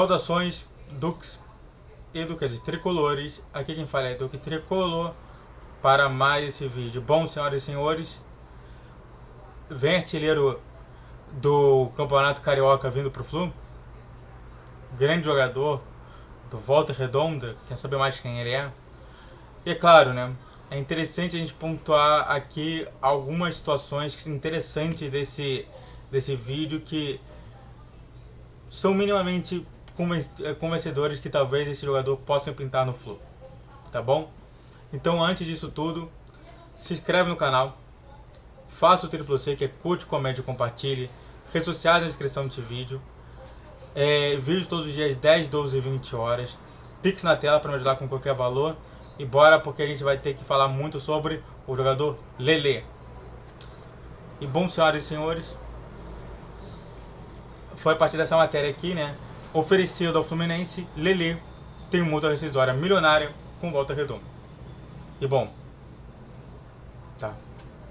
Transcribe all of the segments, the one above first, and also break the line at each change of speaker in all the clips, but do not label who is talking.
Saudações, Dux e Duques Tricolores. Aqui quem fala é Duque Tricolor para mais esse vídeo. Bom, senhoras e senhores, vem artilheiro do Campeonato Carioca vindo pro Flu. Grande jogador do Volta Redonda, quer saber mais quem ele é? E é claro, né? É interessante a gente pontuar aqui algumas situações interessantes desse vídeo que são minimamente convencedores que talvez esse jogador possa pintar no Flu, tá bom? Então, antes disso tudo, se inscreve no canal, faça o triplo C, que é curte, comente e compartilhe, redes sociais na descrição desse vídeo, vídeo todos os dias 10, 12 e 20 horas, Pix na tela para me ajudar com qualquer valor, e bora porque a gente vai ter que falar muito sobre o jogador Lelê. E bom, senhoras e senhores, foi a partir dessa matéria aqui, né? Oferecido ao Fluminense, Lelê tem multa rescisória milionária com Volta Redonda. E bom, tá.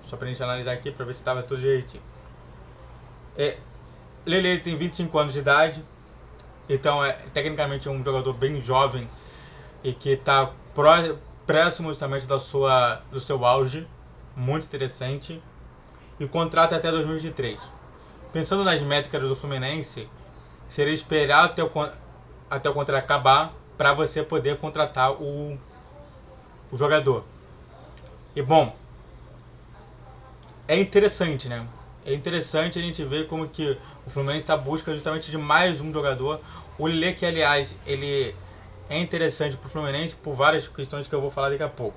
Só pra gente analisar aqui pra ver se tava tudo direitinho. Lelê tem 25 anos de idade, então é tecnicamente um jogador bem jovem e que tá próximo justamente do seu auge, muito interessante. E o contrato é até 2023. Pensando nas métricas do Fluminense, seria esperar até o contrato acabar para você poder contratar o jogador. E bom, é interessante, né? É interessante a gente ver como que o Fluminense está busca justamente de mais um jogador. O Lelê, que aliás, ele é interessante para o Fluminense por várias questões que eu vou falar daqui a pouco.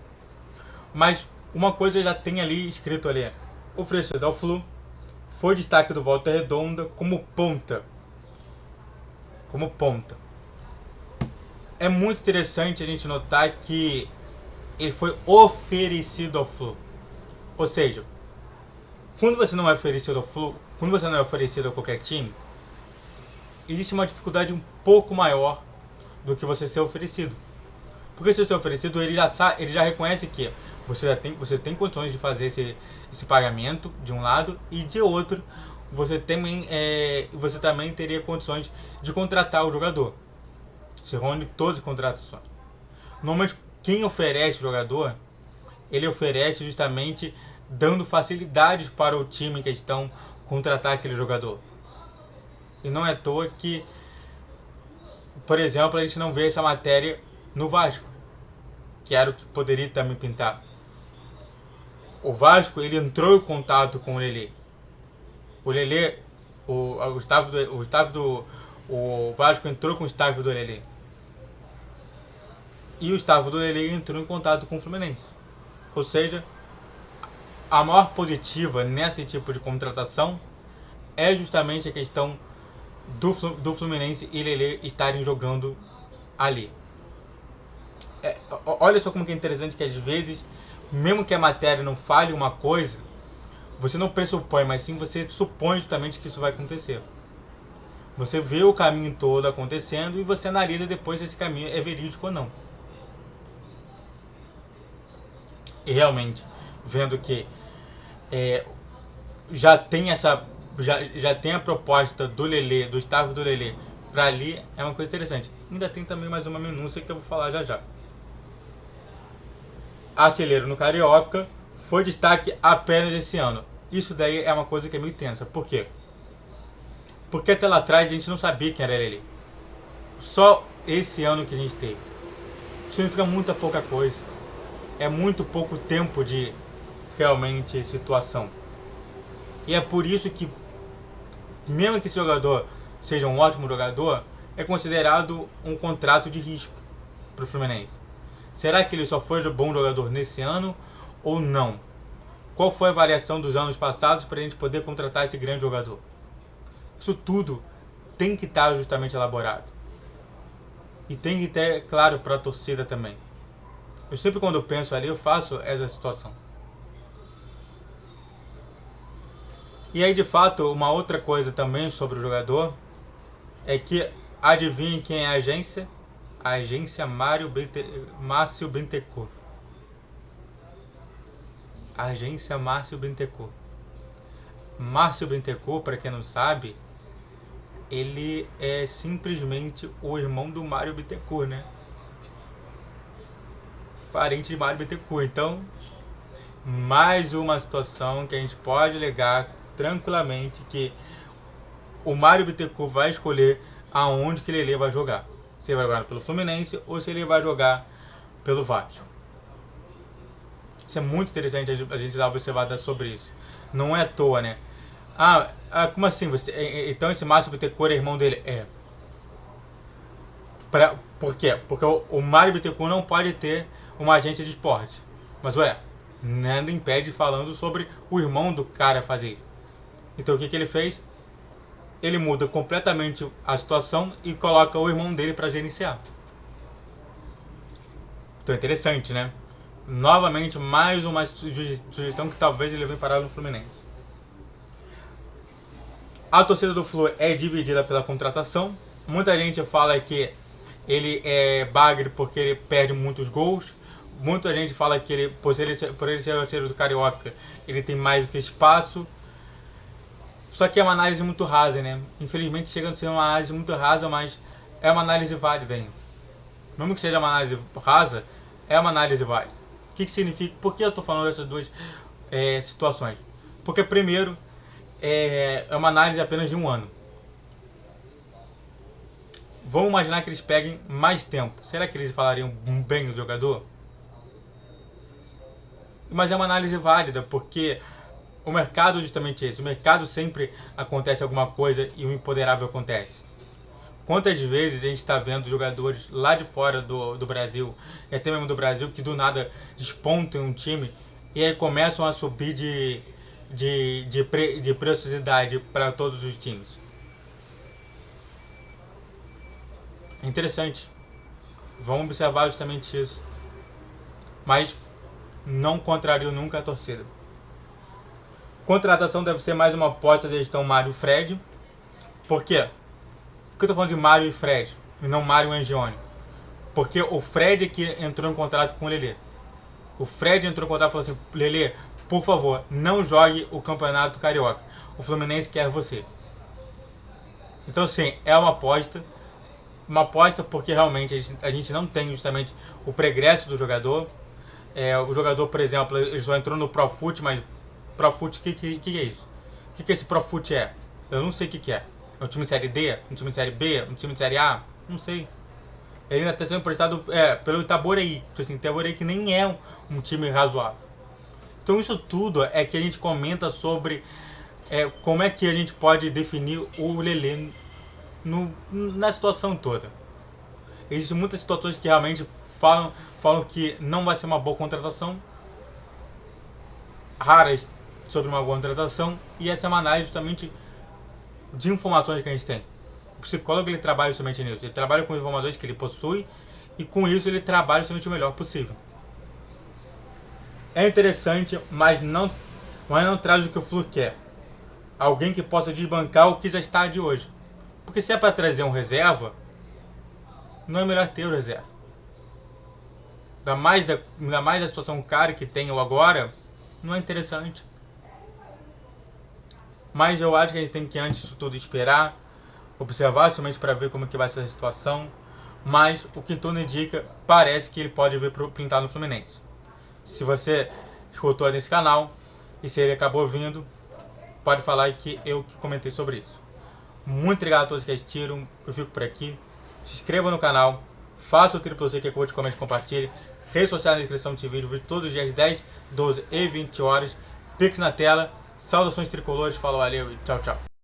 Mas uma coisa já tem ali escrito ali: oferecido ao Flu, foi destaque do Volta Redonda como ponta. É muito interessante a gente notar que ele foi oferecido ao Flu. Ou seja, quando você não é oferecido ao Flu, quando você não é oferecido a qualquer time, existe uma dificuldade um pouco maior do que você ser oferecido. Porque se você é oferecido, ele já reconhece que você tem condições de fazer esse pagamento de um lado, e de outro você também teria condições de contratar o jogador. Você reúne todas as contratações. Normalmente quem oferece o jogador, ele oferece justamente dando facilidades para o time em questão contratar aquele jogador. E não é à toa que, por exemplo, a gente não vê essa matéria no Vasco, que era o que poderia também pintar. O Vasco, ele entrou em contato com o Lelê. O Lelê, o Vasco entrou com o staff do Lelê. E o staff do Lelê entrou em contato com o Fluminense. Ou seja, a maior positiva nesse tipo de contratação é justamente a questão do Fluminense e Lelê estarem jogando ali. Olha só como que é interessante que às vezes, mesmo que a matéria não fale uma coisa, você não pressupõe, mas sim você supõe justamente que isso vai acontecer. Você vê o caminho todo acontecendo e você analisa depois se esse caminho é verídico ou não. E realmente, vendo que já tem a proposta do Lelê, do staff do Lelê para ali, é uma coisa interessante. Ainda tem também mais uma minúcia que eu vou falar já já. Artilheiro no Carioca, foi destaque apenas esse ano. Isso daí é uma coisa que é meio tensa. Por quê? Porque até lá atrás a gente não sabia quem era Lelê. Só esse ano que a gente teve. Isso significa muita pouca coisa. É muito pouco tempo de realmente situação. E é por isso que, mesmo que esse jogador seja um ótimo jogador, é considerado um contrato de risco para o Fluminense. Será que ele só foi bom jogador nesse ano ou não? Qual foi a variação dos anos passados para a gente poder contratar esse grande jogador? Isso tudo tem que estar justamente elaborado. E tem que ter claro para a torcida também. Eu sempre, quando eu penso ali, eu faço essa situação. E aí, de fato, uma outra coisa também sobre o jogador é que, adivinhem quem é a agência? A agência Márcio Bittencourt. A agência Márcio Bittencourt. Márcio Bittencourt, para quem não sabe, ele é simplesmente o irmão do Mário Bittencourt, né? Parente de Mário Bittencourt. Então, mais uma situação que a gente pode alegar tranquilamente que o Mário Bittencourt vai escolher aonde que ele vai jogar. Se ele vai jogar pelo Fluminense ou se ele vai jogar pelo Vasco. Isso é muito interessante a gente dar uma observada sobre isso. Não é à toa, né? Como assim? Então esse Márcio Bittencourt é irmão dele? É. Por quê? Porque o Mário Bittencourt não pode ter uma agência de esporte. Mas nada impede falando sobre o irmão do cara fazer. Então o que ele fez? Ele muda completamente a situação e coloca o irmão dele para gerenciar. Então é interessante, né? Novamente, mais uma sugestão que talvez ele venha parar no Fluminense. A torcida do Flu é dividida pela contratação. Muita gente fala que ele é bagre porque ele perde muitos gols. Muita gente fala que por ele ser o artilheiro do Carioca, ele tem mais do que espaço. Só que é uma análise muito rasa, né? Infelizmente chega a ser uma análise muito rasa, mas é uma análise válida ainda. Mesmo que seja uma análise rasa, é uma análise válida. O que significa? Por que eu estou falando dessas duas situações? Porque primeiro, é uma análise apenas de um ano. Vamos imaginar que eles peguem mais tempo. Será que eles falariam bem do jogador? Mas é uma análise válida, porque o mercado é justamente isso. O mercado sempre acontece alguma coisa e o imponderável acontece. Quantas vezes a gente está vendo jogadores lá de fora do Brasil, e até mesmo do Brasil, que do nada despontam em um time e aí começam a subir de preciosidade para todos os times. É interessante. Vamos observar justamente isso. Mas não contrario nunca a torcida. Contratação deve ser mais uma aposta da gestão Mário e Fred. Por quê? Por que eu tô falando de Mário e Fred e não Mário e Angione? Porque o Fred é que entrou em contrato com o Lelê. O Fred entrou em contrato e falou assim: Lelê, por favor, não jogue o Campeonato Carioca. O Fluminense quer você. Então sim, é uma aposta. Uma aposta porque realmente a gente não tem justamente o progresso do jogador. O jogador, por exemplo, ele só entrou no Profut, mas Profut, o que é isso? O que esse Profut é? Eu não sei o que é. É um time de Série D? Um time de Série B? Um time de Série A? Não sei. Ele ainda está sendo emprestado pelo Itaboraí. Assim, Itaboraí que nem é um time razoável. Então isso tudo é que a gente comenta sobre como é que a gente pode definir o Lelê na situação toda. Existem muitas situações que realmente falam que não vai ser uma boa contratação. Raras sobre uma boa contratação. E essa é uma análise justamente de informações que a gente tem. O psicólogo ele trabalha justamente nisso. Ele trabalha com informações que ele possui e com isso ele trabalha justamente o melhor possível. É interessante, mas não traz o que o Flu quer. Alguém que possa desbancar o que já está de hoje. Porque se é para trazer um reserva, não é melhor ter o reserva. Ainda mais da situação cara que tem ou agora, não é interessante. Mas eu acho que a gente tem que antes disso tudo esperar, observar somente para ver como que vai ser a situação. Mas o que tudo indica, parece que ele pode vir pintar no Fluminense. Se você escutou nesse canal e se ele acabou vindo, pode falar que eu que comentei sobre isso. Muito obrigado a todos que assistiram, eu fico por aqui. Se inscreva no canal, faça o triplo C que acabou de comentar e compartilhe. Redes sociais na descrição desse vídeo, todos os dias 10, 12 e 20 horas. Pix na tela. Saudações tricolores, falou, valeu e tchau, tchau.